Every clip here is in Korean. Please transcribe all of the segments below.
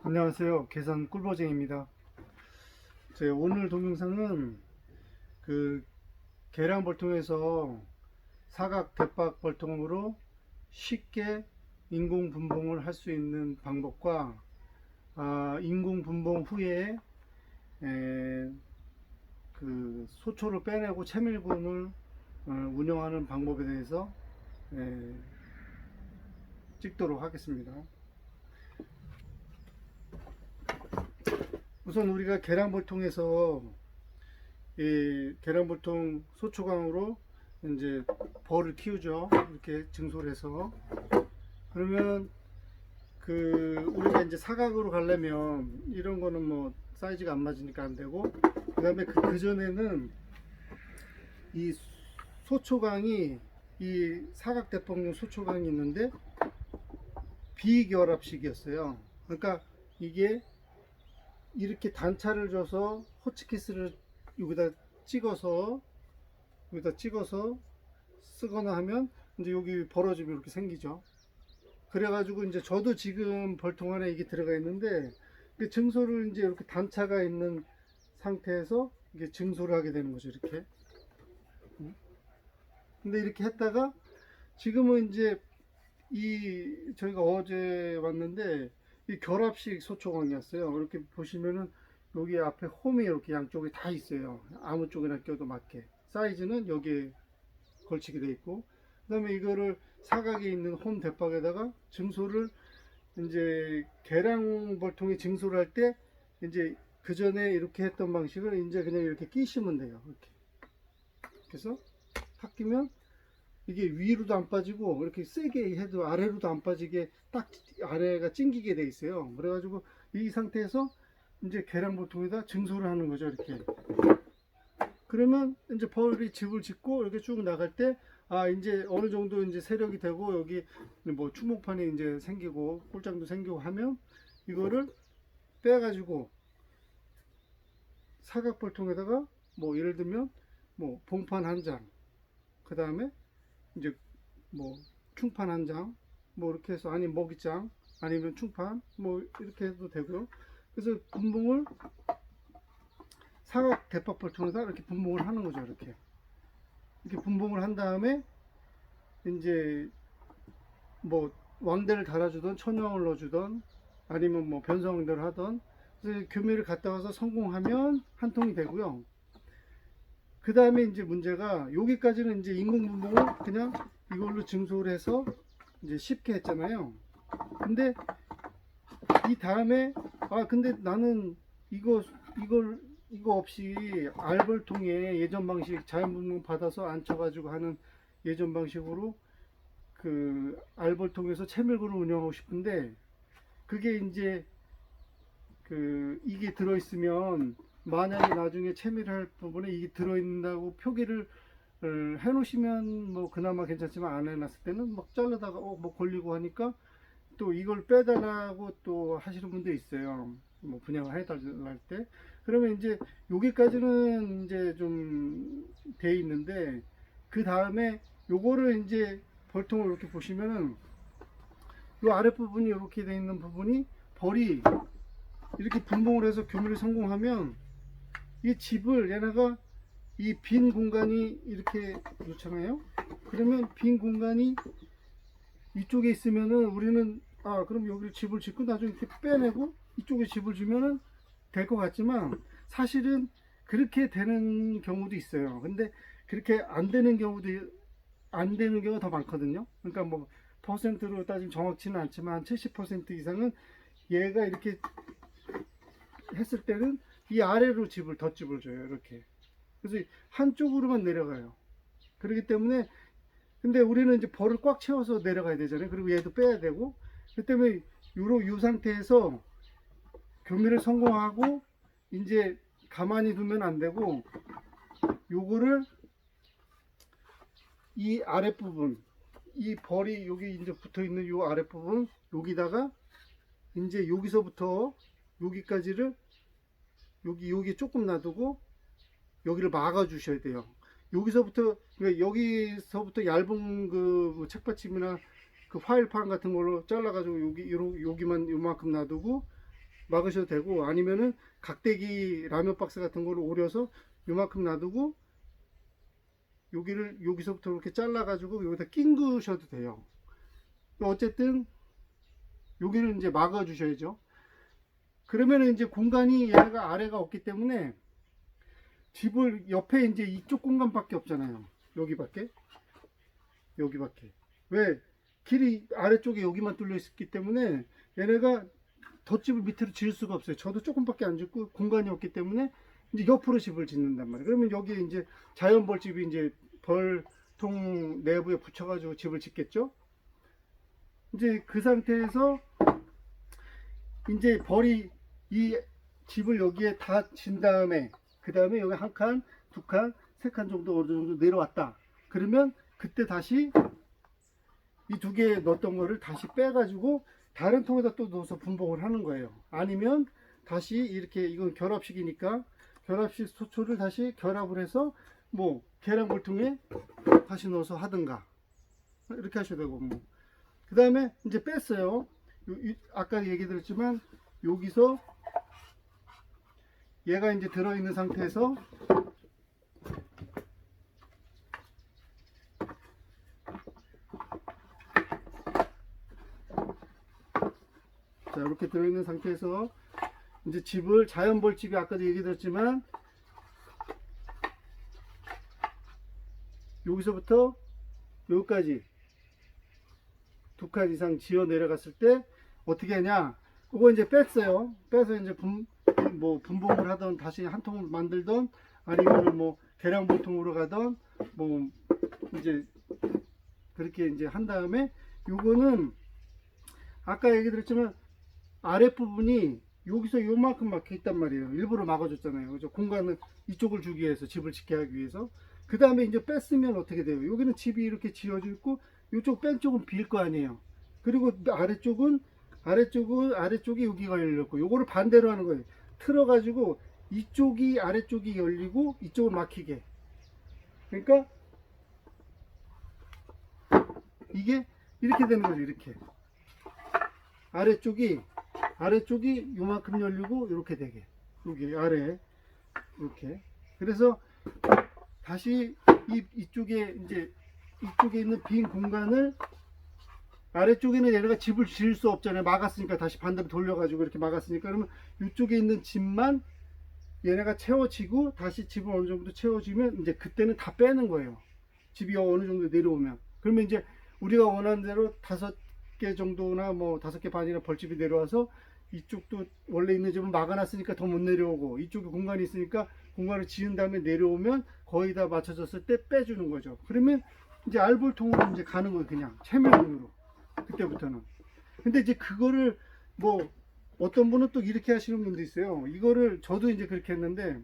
안녕하세요. 계산 꿀버쟁입니다. 제 오늘 동영상은 그 계량벌통에서 사각 대박 벌통으로 쉽게 인공 분봉을 할 수 있는 방법과 인공 분봉 후에 그 소초를 빼내고 채밀군을 운영하는 방법에 대해서 찍도록 하겠습니다. 우선 우리가 계량벌통에서 이 계량벌통 소초광으로 이제 벌을 키우죠. 이렇게 증소를 해서. 그러면 그 우리가 이제 사각으로 가려면 이런 거는 뭐 사이즈가 안 맞으니까 안 되고, 그 다음에 그 전에는 이 소초광이, 이 사각 대법용 소초광이 있는데 비결합식이었어요. 그러니까 이게 이렇게 단차를 줘서 호치키스를 여기다 찍어서 쓰거나 하면 이제 여기 벌어지면 이렇게 생기죠. 그래가지고 이제 저도 지금 벌통 안에 이게 들어가 있는데, 그 증소를 이제 이렇게 단차가 있는 상태에서 이게 증소를 하게 되는 거죠, 이렇게. 근데 이렇게 했다가 지금은 이제 저희가 어제 왔는데 이 결합식 소초광이었어요. 이렇게 보시면은 여기 앞에 홈이 이렇게 양쪽에 다 있어요. 아무 쪽이나 껴도 맞게. 사이즈는 여기에 걸치게 돼 있고, 그 다음에 이거를 사각에 있는 홈 대박에다가 증소를, 이제 계량 벌통에 증소를 할 때 이제 그 전에 이렇게 했던 방식을 이제 그냥 이렇게 끼시면 돼요. 이렇게. 그래서 탁 끼면 이게 위로도 안 빠지고 이렇게 세게 해도 아래로도 안 빠지게 딱 아래가 찡기게 돼 있어요. 그래가지고 이 상태에서 이제 계량볼통에다 증소를 하는 거죠, 이렇게. 그러면 이제 벌이 집을 짓고 이렇게 쭉 나갈 때, 이제 어느 정도 이제 세력이 되고 여기 뭐 충목판이 이제 생기고 꼴장도 생기고 하면 이거를 빼가지고 사각볼통에다가 뭐 예를 들면 뭐 봉판 한 장, 그 다음에 이제 뭐 충판 한 장, 뭐 이렇게 해서, 아니 먹이장, 아니면 충판, 뭐 이렇게 해도 되고요. 그래서 분봉을 사각 대박 벌통에다 이렇게 분봉을 하는 거죠. 이렇게 분봉을 한 다음에 이제 뭐 왕대를 달아주던 천왕을 넣어주던, 아니면 뭐 변성대를 하던, 그래서 교미를 갔다 와서 성공하면 한 통이 되고요. 그 다음에 이제 문제가, 여기까지는 이제 인공 분봉을 그냥 이걸로 증소를 해서 이제 쉽게 했잖아요. 근데 이 다음에 근데 나는 이거 없이 알벌통에 예전 방식 자연 분봉 받아서 앉혀가지고 하는 예전 방식으로 그 알벌통에서 채밀구를 운영하고 싶은데, 그게 이제 이게 들어있으면 만약에 나중에 채밀할 부분에 이게 들어있는다고 표기를 해 놓으시면 뭐 그나마 괜찮지만, 안 해놨을 때는 막 자르다가 뭐 걸리고 하니까 또 이걸 빼달라고 또 하시는 분도 있어요. 뭐 분양을 해달라 할 때. 그러면 이제 여기까지는 이제 좀 돼 있는데, 그 다음에 요거를 이제 벌통을 이렇게 보시면은 요 아랫부분이 이렇게 돼 있는 부분이 벌이 이렇게 분봉을 해서 교미를 성공하면 이 집을, 얘네가 이 빈 공간이 이렇게 놓잖아요. 그러면 빈 공간이 이쪽에 있으면은 우리는 그럼 여기를 집을 짓고 나중에 이렇게 빼내고 이쪽에 집을 주면은 될 것 같지만, 사실은 그렇게 되는 경우도 있어요. 근데 그렇게 안 되는 경우가 더 많거든요. 그러니까 뭐 퍼센트로 따지면 정확치는 않지만 70% 이상은 얘가 이렇게 했을 때는 이 아래로 덧집을 줘요, 이렇게. 그래서 한쪽으로만 내려가요. 그렇기 때문에, 근데 우리는 이제 벌을 꽉 채워서 내려가야 되잖아요. 그리고 얘도 빼야 되고. 그 때문에 이 상태에서 교미를 성공하고 이제 가만히 두면 안 되고, 요거를 이 아랫부분, 이 벌이 여기 이제 붙어 있는 요 아랫부분, 여기다가 이제 여기서부터 여기까지를 여기 조금 놔두고 여기를 막아 주셔야 돼요. 여기서부터, 그러니까 여기서부터 얇은 그 책받침이나 그 파일판 같은 걸로 잘라 가지고 여기만 요만큼 놔두고, 막으셔도 되고, 아니면은 각대기 라면 박스 같은 거를 오려서 요만큼 놔두고 여기를 여기서부터 이렇게 잘라 가지고 여기다 낑그셔도 돼요. 어쨌든 여기를 이제 막아 주셔야죠. 그러면은 이제 공간이 얘가 아래가 없기 때문에 집을 옆에 이제 이쪽 공간밖에 없잖아요. 여기밖에. 왜? 길이 아래쪽에 여기만 뚫려 있기 때문에 얘네가 덧집을 밑으로 지을 수가 없어요. 저도 조금밖에 안 짓고 공간이 없기 때문에 이제 옆으로 집을 짓는단 말이에요. 그러면 여기에 이제 자연 벌집이 이제 벌통 내부에 붙여가지고 집을 짓겠죠. 이제 그 상태에서 이제 벌이 이 집을 여기에 다 진 다음에 그 다음에 여기 한 칸, 두 칸, 세 칸 정도 어느 정도 내려왔다. 그러면 그때 다시 이 두 개 넣었던 거를 다시 빼가지고 다른 통에다 또 넣어서 분봉을 하는 거예요. 아니면 다시 이렇게, 이건 결합식이니까 결합식 소초를 다시 결합을 해서 뭐 계량불통에 다시 넣어서 하든가 이렇게 하셔도 되고, 뭐 그 다음에 이제 뺐어요. 아까 얘기 드렸지만 여기서 얘가 이제 들어있는 상태에서 자, 이렇게 들어있는 상태에서 이제 집을, 자연벌집이 아까도 얘기 드렸지만 여기서부터 여기까지 두 칸 이상 지어 내려갔을 때 어떻게 하냐, 그거 이제 뺐어요. 빼서 이제 분봉을 하던 다시 한 통을 만들던, 아니면 뭐 계량보통으로 가던, 뭐 이제 그렇게 이제 한 다음에 요거는 아까 얘기 드렸지만 아랫부분이 여기서 요만큼 막혀 있단 말이에요. 일부러 막아줬잖아요. 그죠? 공간을 이쪽을 주기 위해서, 집을 짓게 하기 위해서. 그 다음에 이제 뺐으면 어떻게 돼요? 여기는 집이 이렇게 지어져 있고 이쪽 뺀 쪽은 빌 거 아니에요. 그리고 아래쪽이 여기가 열렸고, 요거를 반대로 하는 거예요. 틀어 가지고 이쪽이, 아래쪽이 열리고 이쪽을 막히게. 그러니까 이게 이렇게 되는 거죠. 이렇게 아래쪽이 요만큼 열리고 이렇게 되게, 여기 아래 이렇게. 그래서 다시 이쪽에 이제 이쪽에 있는 빈 공간을, 아래쪽에는 얘네가 집을 지을 수 없잖아요. 막았으니까 다시 반대로 돌려가지고 이렇게 막았으니까, 그러면 이쪽에 있는 집만 얘네가 채워지고 다시 집을 어느 정도 채워지면 이제 그때는 다 빼는 거예요. 집이 어느 정도 내려오면. 그러면 이제 우리가 원하는 대로 5개 정도나 뭐 5개 반이나 벌집이 내려와서 이쪽도 원래 있는 집은 막아놨으니까 더 못 내려오고, 이쪽에 공간이 있으니까 공간을 지은 다음에 내려오면 거의 다 맞춰졌을 때 빼주는 거죠. 그러면 이제 알볼통으로 이제 가는 거예요. 그냥 채밀근으로 그때부터는. 근데 이제 그거를 뭐 어떤 분은 또 이렇게 하시는 분도 있어요. 이거를 저도 이제 그렇게 했는데,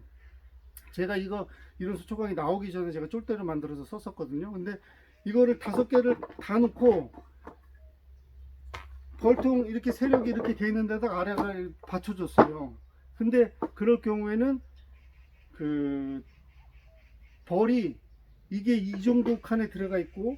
제가 이런 소초광이 나오기 전에 제가 쫄대를 만들어서 썼었거든요. 근데 이거를 5개를 다 놓고 벌통 이렇게 세력이 이렇게 돼 있는 데다가 아래가 받쳐줬어요. 근데 그럴 경우에는 그 벌이 이게 이 정도 칸에 들어가 있고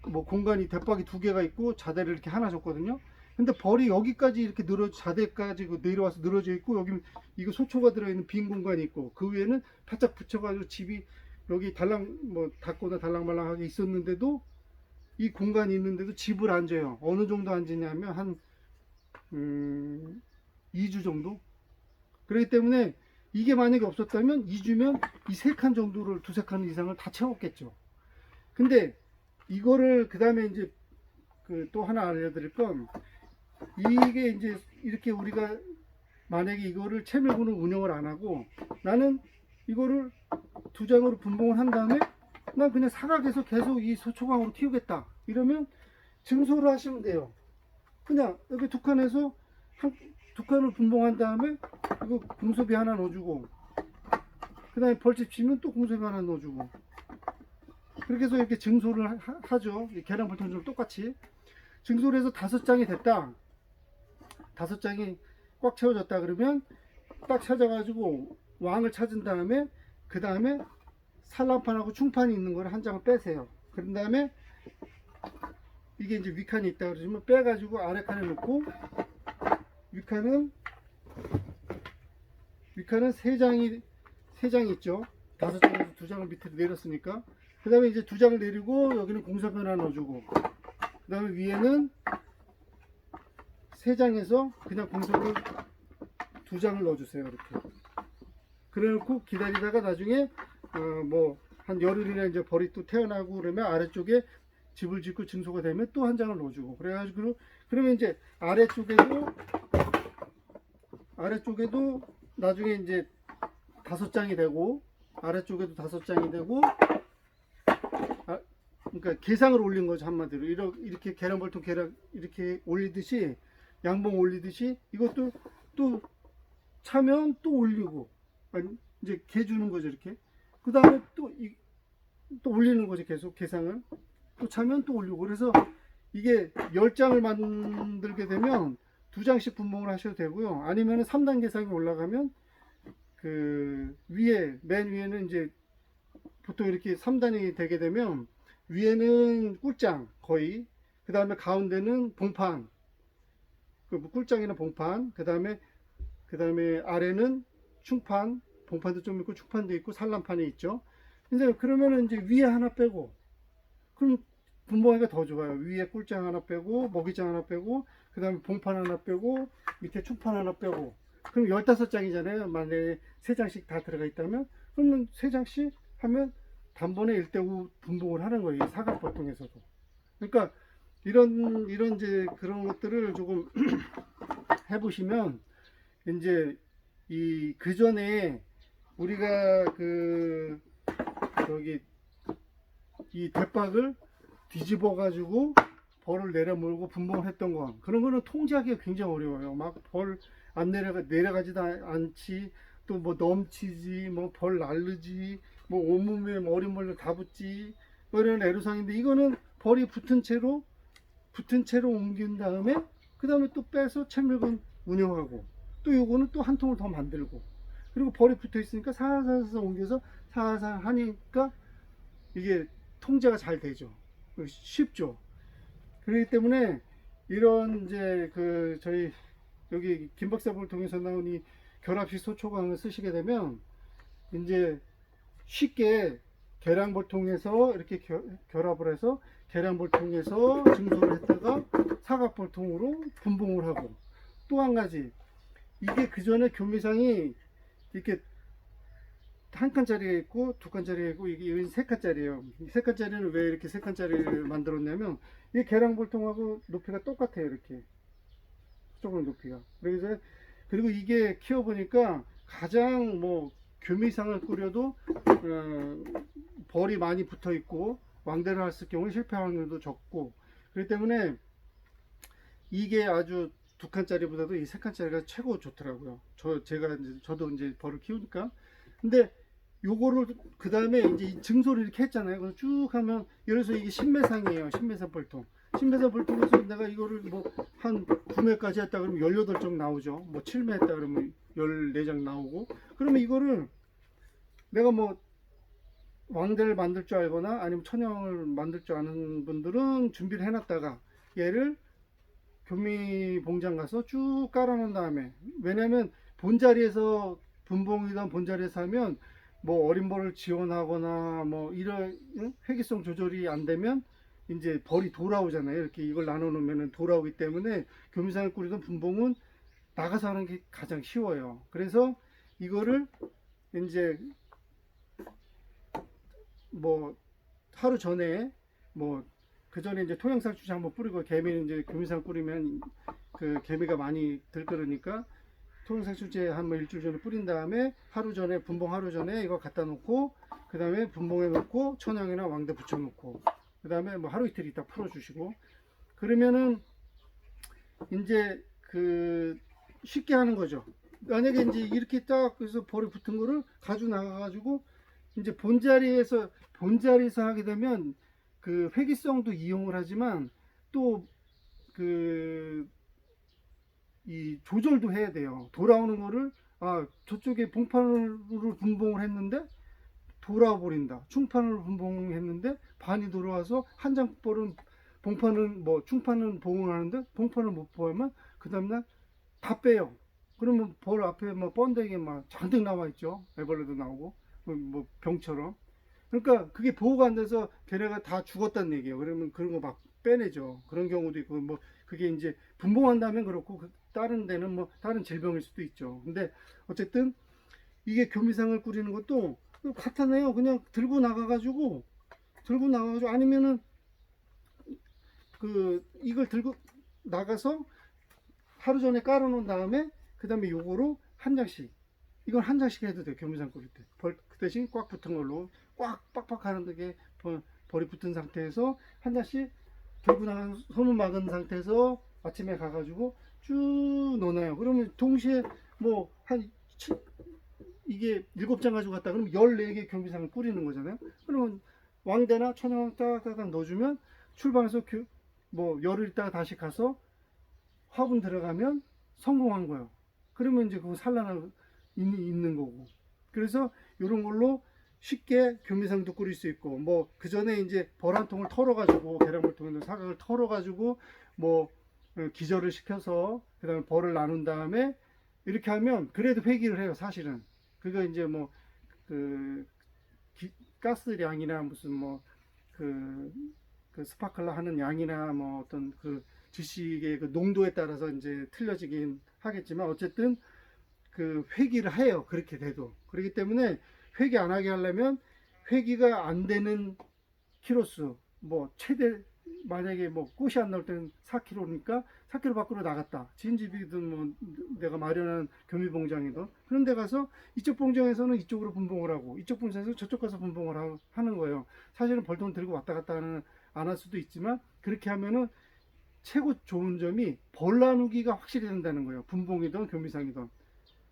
뭐 공간이 대박이 2개가 있고 자대를 이렇게 하나 줬거든요. 근데 벌이 여기까지 이렇게 자대까지 내려와서 늘어져 있고, 여기 이거 소초가 들어있는 빈 공간이 있고, 그 위에는 바짝 붙여가지고 집이 여기 뭐 닫거나 달랑말랑하게 있었는데도, 이 공간이 있는데도 집을 안 줘요. 어느 정도 앉으냐면 한 2주 정도. 그렇기 때문에 이게 만약에 없었다면 2주면 이 3칸 정도를, 2~3칸 이상을 다 채웠겠죠. 근데 이거를 그 다음에 이제 또 하나 알려드릴 건, 이게 이제 이렇게 우리가 만약에 이거를 채밀구는 운영을 안 하고 나는 이거를 2장으로 분봉을 한 다음에 난 그냥 사각에서 계속 이 소초광으로 틔우겠다 이러면 증소를 하시면 돼요. 그냥 여기 2칸에서 2칸을 분봉한 다음에 이거 공소비 하나 넣어주고, 그 다음에 벌집 치면 또 공소비 하나 넣어주고, 그렇게 해서 이렇게 증소를 하죠. 계량불통처럼 똑같이 증소를 해서 5장이 됐다, 5장이 꽉 채워졌다 그러면 딱 찾아가지고 왕을 찾은 다음에, 그 다음에 산란판하고 충판이 있는 거를 한 장을 빼세요. 그런 다음에 이게 이제 윗칸이 있다 그러시면 빼가지고 아래 칸에 놓고 윗칸은 세 장이 있죠. 5장에서 2장을 밑으로 내렸으니까 그 다음에 이제 2장을 내리고 여기는 공사표 하나 넣어주고 그 다음에 위에는 3장에서 그냥 공사표 2장을 넣어주세요. 이렇게 그래놓고 기다리다가 나중에 뭐 한 열흘이나 이제 벌이 또 태어나고 그러면 아래쪽에 집을 짓고 증소가 되면 또 한 장을 넣어주고 그래가지고 그러면 이제 아래쪽에도 나중에 이제 5장이 되고 아래쪽에도 5장이 되고 그러니까 계상을 올린 거죠. 한마디로 이렇게 계량벌통 이렇게 올리듯이 양봉 올리듯이 이것도 또 차면 또 올리고 이제 개 주는 거죠. 이렇게 그 다음에 또 올리는 거죠. 계속 계상을 또 차면 또 올리고 그래서 이게 10장을 만들게 되면 2장씩 분봉을 하셔도 되고요. 아니면 3단 계상이 올라가면 그 맨 위에는 이제 보통 이렇게 3단이 되게 되면 위에는 꿀장 거의 그 다음에 가운데는 봉판 그 꿀장이나 봉판 그 다음에 아래는 충판 봉판도 좀 있고 충판도 있고 산란판이 있죠. 근데 그러면은 이제 위에 하나 빼고 그럼 분봉하기가 더 좋아요. 위에 꿀장 하나 빼고 먹이장 하나 빼고 그 다음에 봉판 하나 빼고 밑에 충판 하나 빼고 그럼 15장이잖아요. 만약에 3장씩 다 들어가 있다면 그러면 3장씩 하면 단번에 1대5 분봉을 하는 거예요. 사각벌통에서도. 그러니까 이런 이제 그런 것들을 조금 해보시면 이제 그 전에 우리가 이 대박을 뒤집어 가지고 벌을 내려몰고 분봉을 했던 건 그런 거는 통제하기가 굉장히 어려워요. 막 벌 안 내려가지도 않지 또 뭐 넘치지 뭐 벌 날르지 뭐 온몸에 머리멀리 다 붙지 뭐 이런 애로사항인데 이거는 벌이 붙은 채로 옮긴 다음에 그 다음에 또 빼서 채물건 운영하고 또 요거는 또 한 통을 더 만들고 그리고 벌이 붙어 있으니까 살살 옮겨서 살살 하니까 이게 통제가 잘 되죠. 쉽죠. 그렇기 때문에 이런 이제 저희 여기 김박사부를 통해서 나온 이 결합식 소초광을 쓰시게 되면 이제 쉽게 계량벌통에서 이렇게 결합을 해서 계량벌통에서 증소를 했다가 사각벌통으로 분봉을 하고 또 한 가지 이게 그 전에 교미상이 이렇게 한 칸짜리가 있고 두 칸짜리가 있고 이게 세 칸짜리예요. 세 칸짜리는 왜 이렇게 세 칸짜리를 만들었냐면 이 계량벌통하고 높이가 똑같아요. 이렇게 조금 높이가. 그리고 이게 키워보니까 가장 뭐 교미상을 꾸려도 벌이 많이 붙어 있고 왕대를 했을 경우에 실패 확률도 적고 그렇기 때문에 이게 아주 2칸짜리보다도 이 3칸짜리가 최고 좋더라고요. 저도 이제 벌을 키우니까. 근데 요거를 그 다음에 이제 증소를 이렇게 했잖아요. 그래서 쭉 하면 그래서 이게 신매상이에요. 신매상 벌통. 신매상 벌통에서 내가 이거를 뭐 한 9매까지 했다 그러면 18장 나오죠. 뭐 7매 했다 그러면 14장 나오고. 그러면 이거를 내가 뭐 왕대를 만들 줄 알거나 아니면 천형을 만들 줄 아는 분들은 준비를 해놨다가 얘를 교미 봉장 가서 쭉 깔아놓은 다음에 왜냐면 본자리에서 분봉이던 본자리에서 하면 뭐 어린 벌을 지원하거나 뭐 이런 회기성 조절이 안 되면 이제 벌이 돌아오잖아요. 이렇게 이걸 나눠 놓으면 돌아오기 때문에 교미상을 꾸리던 분봉은 나가서 하는 게 가장 쉬워요. 그래서 이거를 이제 뭐 하루 전에 뭐 그 전에 이제 토양살주제 한번 뿌리고 개미는 이제 교미상 뿌리면 그 개미가 많이 들끓으니까 토양살주제 한번 일주일 전에 뿌린 다음에 분봉 하루 전에 이거 갖다 놓고 그 다음에 분봉에 놓고 천양이나 왕대 붙여 놓고 그 다음에 뭐 하루 이틀 있다 풀어 주시고 그러면은 이제 쉽게 하는 거죠. 만약에 이제 이렇게 딱 그래서 벌이 붙은 거를 가지고 나가 가지고 이제 본자리에서 하게 되면 회기성도 이용을 하지만 또 이 조절도 해야 돼요. 돌아오는 거를 저쪽에 봉판으로 분봉을 했는데 돌아와 버린다. 충판으로 분봉했는데 반이 돌아와서 한 장 벌은 봉판은 뭐 충판은 봉을 하는데 봉판을 못 보면 그 다음날 다 빼요. 그러면 벌 앞에 뭐 번데기 막 잔뜩 나와 있죠. 애벌레도 나오고 뭐 병처럼. 그러니까 그게 보호가 안 돼서 걔네가 다 죽었다는 얘기예요. 그러면 그런 거 막 빼내죠. 그런 경우도 있고 뭐 그게 이제 분봉한다면 그렇고 다른 데는 뭐 다른 질병일 수도 있죠. 근데 어쨌든 이게 교미상을 꾸리는 것도 같아내요. 그냥 들고 나가가지고 아니면은 그 이걸 들고 나가서 하루 전에 깔아놓은 다음에 그 다음에 요거로 한 장씩 이건 한 장씩 해도 돼. 교미상 꾸릴 때 그 대신 꽉 붙은 걸로 꽉 빡빡하는 게 벌이 붙은 상태에서 한 장씩 들고 나간 손을 막은 상태에서 아침에 가가지고 쭉 넣어놔요. 그러면 동시에 뭐한 이게 7장 가지고 갔다 그러면 14개 교미상을 뿌리는 거잖아요. 그러면 왕대나 천연 딱딱 넣어주면 출방해서 뭐 열흘 있다가 다시 가서 화분 들어가면 성공한 거예요. 그러면 이제 그거 산란하고 있는 거고. 그래서 이런 걸로 쉽게 교미상도 꾸릴 수 있고, 뭐 그 전에 이제 벌 한 통을 털어가지고 계량벌통에서 사각을 털어가지고 뭐 기절을 시켜서 그다음에 벌을 나눈 다음에 이렇게 하면 그래도 회기를 해요. 사실은 그거 이제 뭐그 가스량이나 무슨 그 스파클러 하는 양이나 뭐 어떤 그 주식의 그 농도에 따라서 이제 틀려지긴 하겠지만 어쨌든 그 회기를 해요. 그렇게 돼도. 그렇기 때문에 회기 안 하게 하려면 회기가 안 되는 키로수 뭐 최대 만약에 뭐 꽃이 안 나올 때는 4kg니까 4kg 밖으로 나갔다. 진집이든 뭐 내가 마련한 교미봉장이든 그런 데 가서 이쪽 봉장에서는 이쪽으로 분봉을 하고 이쪽 봉장에서 저쪽 가서 분봉을 하는 거예요. 사실은 벌통을 들고 왔다 갔다 안 할 수도 있지만 그렇게 하면은 최고 좋은 점이 벌 나누기가 확실히 된다는 거예요. 분봉이든 교미상이든.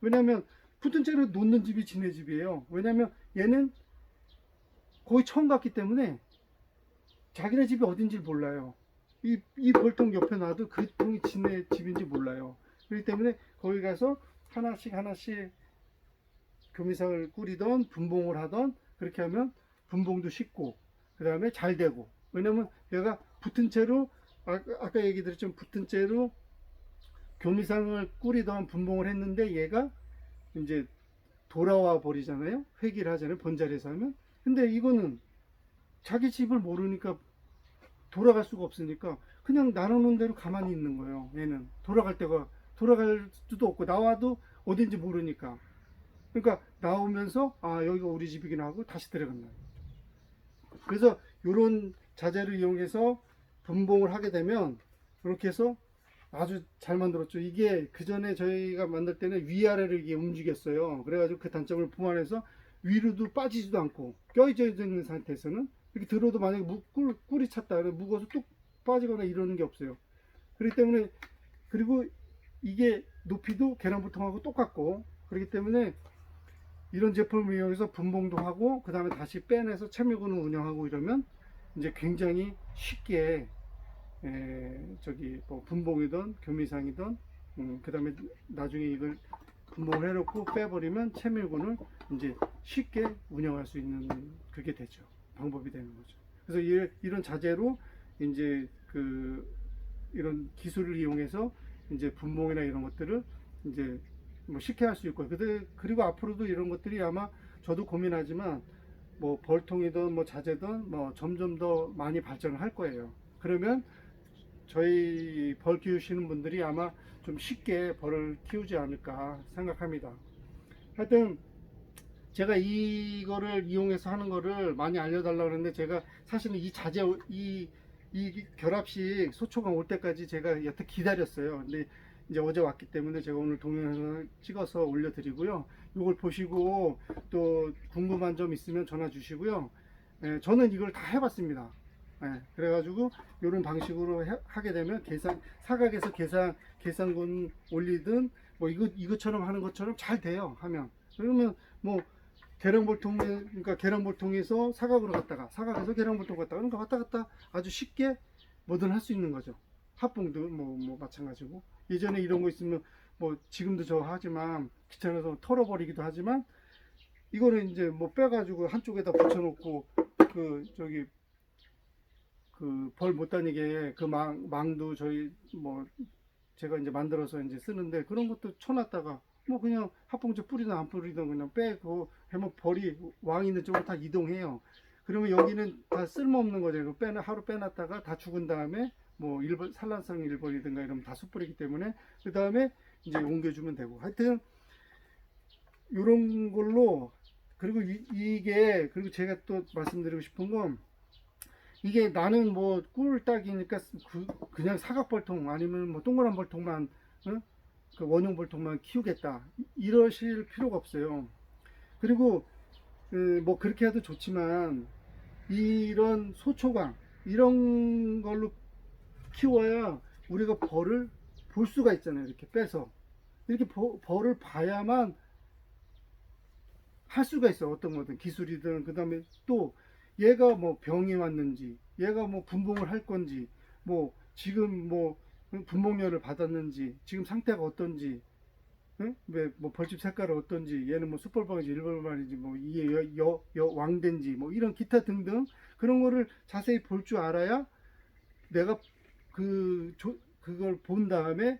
왜냐면 붙은 채로 놓는 집이 지네 집이에요. 왜냐면 얘는 거의 처음 갔기 때문에 자기네 집이 어딘지 몰라요. 이 벌통 옆에 놔도 그 통이 지네 집인지 몰라요. 그렇기 때문에 거기 가서 하나씩 하나씩 교미상을 꾸리던 분봉을 하던 그렇게 하면 분봉도 쉽고 그 다음에 잘 되고. 왜냐면 내가 붙은 채로 아까 얘기 드렸지만 붙은 채로 교미상을 꾸리던 분봉을 했는데 얘가 이제 돌아와 버리잖아요. 회기를 하잖아요. 번자리에서 하면. 근데 이거는 자기 집을 모르니까 돌아갈 수가 없으니까 그냥 나눠놓은 대로 가만히 있는 거예요. 얘는 돌아갈 수도 없고 나와도 어딘지 모르니까. 그러니까 나오면서 아 여기가 우리 집이긴 하고 다시 들어간다. 그래서 이런 자재를 이용해서 분봉을 하게 되면 이렇게 해서 아주 잘 만들었죠. 이게 그 전에 저희가 만들 때는 위아래를 이게 움직였어요. 그래가지고 그 단점을 보완해서 위로도 빠지지도 않고 껴있어 있는 상태에서는 이렇게 들어도 만약에 꿀이 찼다 그래 묵어서 뚝 빠지거나 이러는 게 없어요. 그렇기 때문에 그리고 이게 높이도 계란보통하고 똑같고 그렇기 때문에 이런 제품을 이용해서 분봉도 하고 그 다음에 다시 빼내서 채밀군을 운영하고 이러면 이제 굉장히 쉽게 저기 뭐 분봉이든 교미상이든 그 다음에 나중에 이걸 분봉을 해놓고 빼버리면 채밀군을 이제 쉽게 운영할 수 있는 그게 되죠. 방법이 되는 거죠. 그래서 이런 자재로 이제 이런 기술을 이용해서 이제 분봉이나 이런 것들을 이제 뭐 쉽게 할 수 있고 그리고 앞으로도 이런 것들이 아마 저도 고민하지만 뭐 벌통이든 뭐 자재든 뭐 점점 더 많이 발전을 할 거예요. 그러면 저희 벌 키우시는 분들이 아마 좀 쉽게 벌을 키우지 않을까 생각합니다. 하여튼 제가 이거를 이용해서 하는 거를 많이 알려달라고 그러는데 제가 사실은 이 자재 이 결합식 소초가 올 때까지 제가 여태 기다렸어요. 근데 이제 어제 왔기 때문에 제가 오늘 동영상을 찍어서 올려드리고요. 이걸 보시고 또 궁금한 점 있으면 전화 주시고요. 저는 이걸 다 해봤습니다. 그래가지고 이런 방식으로 하게 되면 사각에서 계산군 올리든 뭐 이것처럼 하는 것처럼 잘 돼요. 하면 그러면 뭐 그러니까 계량볼통에서 사각으로 갔다가 사각에서 계량볼통 갔다가 그러니까 왔다 갔다 아주 쉽게 뭐든 할 수 있는 거죠. 합봉도 뭐 마찬가지고 예전에 이런 거 있으면 뭐 지금도 저 하지만 귀찮아서 털어버리기도 하지만 이거는 이제 뭐 빼가지고 한쪽에다 붙여놓고 저기 그 벌 못 다니게 그 망도 저희 뭐 제가 이제 만들어서 이제 쓰는데 그런 것도 쳐놨다가 뭐 그냥 합봉제 뿌리든 안 뿌리든 그냥 빼고 하면 벌이 왕 있는 쪽으로 다 이동해요. 그러면 여기는 다 쓸모없는 거죠. 하루 빼놨다가 다 죽은 다음에 뭐 산란성 일벌이든가 이러면 다 숯불이기 때문에 그 다음에 이제 옮겨주면 되고 하여튼 요런 걸로 그리고 이게 그리고 제가 또 말씀드리고 싶은 건 이게 나는 뭐 꿀딱이니까 그냥 사각벌통 아니면 뭐 동그란 벌통만 그 원형 벌통만 키우겠다 이러실 필요가 없어요. 그리고 뭐 그렇게 해도 좋지만 이런 소초강 이런 걸로 키워야 우리가 벌을 볼 수가 있잖아요. 이렇게 빼서 이렇게 벌을 봐야만 할 수가 있어. 어떤 거든 기술이든 그 다음에 또 얘가 뭐 병이 왔는지 얘가 뭐 분봉을 할 건지 뭐 지금 뭐 분봉열을 받았는지 지금 상태가 어떤지 왜뭐 벌집 색깔이 어떤지 얘는 뭐 숯벌방인지 일벌방인지 뭐 이게 왕된지 뭐 이런 기타 등등 그런 거를 자세히 볼 줄 알아야 내가 그걸 본 다음에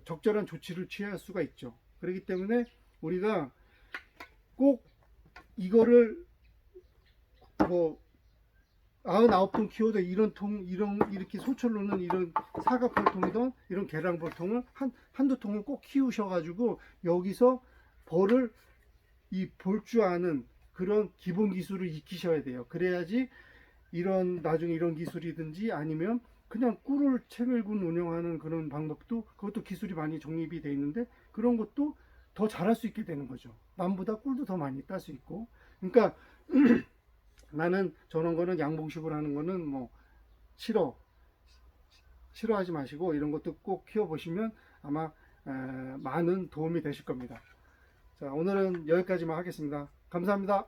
적절한 조치를 취할 수가 있죠. 그렇기 때문에 우리가 꼭 이거를 뭐 99통 키워도 이런 이렇게 소철로는 이런 사각벌통이든 이런 계량벌통을 한두 통은 꼭 키우셔가지고 여기서 벌을 볼 줄 아는 그런 기본 기술을 익히셔야 돼요. 그래야지 나중에 이런 기술이든지 아니면 그냥 꿀을 채밀군 운영하는 그런 방법도 그것도 기술이 많이 정립이 돼 있는데 그런 것도 더 잘할 수 있게 되는 거죠. 남보다 꿀도 더 많이 딸 수 있고. 그러니까 나는 저런 거는 양봉식으로 하는 거는 뭐 싫어하지 마시고 이런 것도 꼭 키워보시면 아마 많은 도움이 되실 겁니다. 자, 오늘은 여기까지만 하겠습니다. 감사합니다.